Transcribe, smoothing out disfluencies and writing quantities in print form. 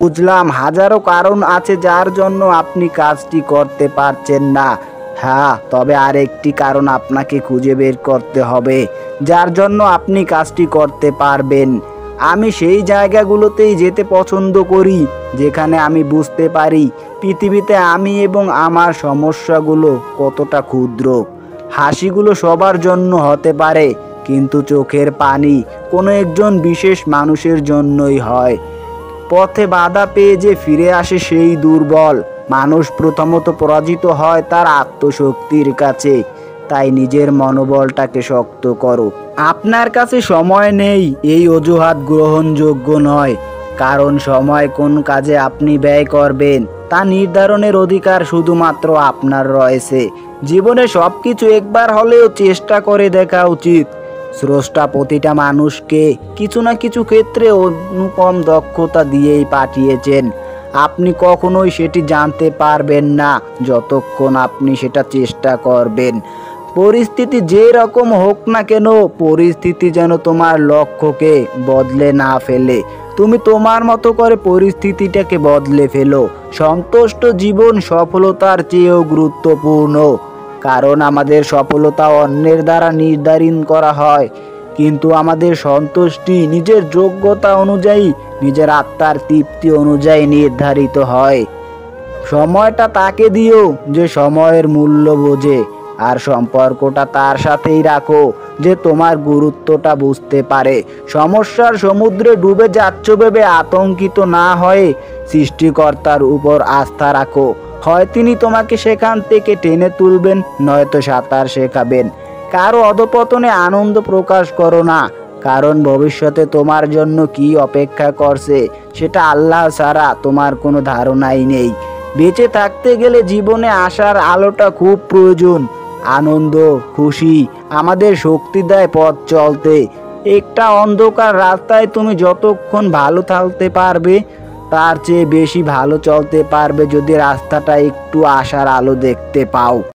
বুঝলাম হাজারো কারণ আছে যার জন্য আপনি কাজটি করতে পারছেন না। হ্যাঁ, তবে আরেকটি কারণ আপনাকে খুঁজে বের করতে হবে যার জন্য আপনি কাজটি করতে পারবেন। আমি সেই জায়গাগুলোতেই যেতে পছন্দ করি যেখানে আমি বুঝতে পারি পৃথিবীতে আমি এবং আমার সমস্যাগুলো কতটা ক্ষুদ্র। হাসিগুলো সবার জন্য হতে পারে, কিন্তু চোখের পানি কোনো একজন বিশেষ মানুষের জন্যই হয়। পথে বাধা পেয়ে যে ফিরে আসে সেই দুর্বল মানুষ প্রথমত পরাজিত হয় তার আত্মশক্তির কাছে। তাই নিজের মনোবলটাকে শক্ত করো। আপনার কাছে সময় নেই এই অজুহাত গ্রহণযোগ্য নয়, কারণ সময় কোন কাজে আপনি ব্যয় করবেন তা নির্ধারণের অধিকার শুধুমাত্র আপনার রয়েছে। জীবনে সবকিছু একবার হলেও চেষ্টা করে দেখা উচিত। স্রষ্টা প্রতিটা মানুষকে কিছু না কিছু ক্ষেত্রে অনুপম দক্ষতা দিয়েই পাঠিয়েছেন। আপনি কখনোই সেটি জানতে পারবেন না যতক্ষণ আপনি সেটা চেষ্টা করবেন। পরিস্থিতি যে রকম হোক না কেন, পরিস্থিতি যেন তোমার লক্ষ্যকে বদলে না ফেলে। তুমি তোমার মতো করে পরিস্থিতিটাকে বদলে ফেলো। সন্তুষ্ট জীবন সফলতার চেয়েও গুরুত্বপূর্ণ, কারণ আমাদের সফলতা অন্যের দ্বারা নির্ধারণ করা হয়, কিন্তু আমাদের সন্তুষ্টি নিজের যোগ্যতা অনুযায়ী, নিজের আত্মার তৃপ্তি অনুযায়ী নির্ধারিত হয়। সময়টা তাকে দিও যে সময়ের মূল্য বোঝে, আর সম্পর্কটা তার সাথেই রাখো যে তোমার গুরুত্বটা বুঝতে পারে। সমস্যার সমুদ্রে ডুবে যাচ্ছ ভেবে আতঙ্কিত না হয়ে সৃষ্টিকর্তার উপর আস্থা রাখো। হয় তিনি তোমাকে সেখান থেকে টেনে তুলবেন, নয়তো সাঁতার শেখাবেন। কারো অধপতনে আনন্দ প্রকাশ করো না, কারণ ভবিষ্যতে তোমার জন্য কি অপেক্ষা করছে সেটা আল্লাহ ছাড়া তোমার কোনো ধারণাই নেই। বেঁচে থাকতে গেলে জীবনে আসার আলোটা খুব প্রয়োজন। আনন্দ, খুশি আমাদের শক্তি দেয় পথ চলতে। একটা অন্ধকার রাস্তায় তুমি যতক্ষণ ভালো থাকতে পারবে, তার চেয়ে বেশি ভালো চলতে পারবে যদি রাস্তাটা একটু আশার আলো দেখতে পাও।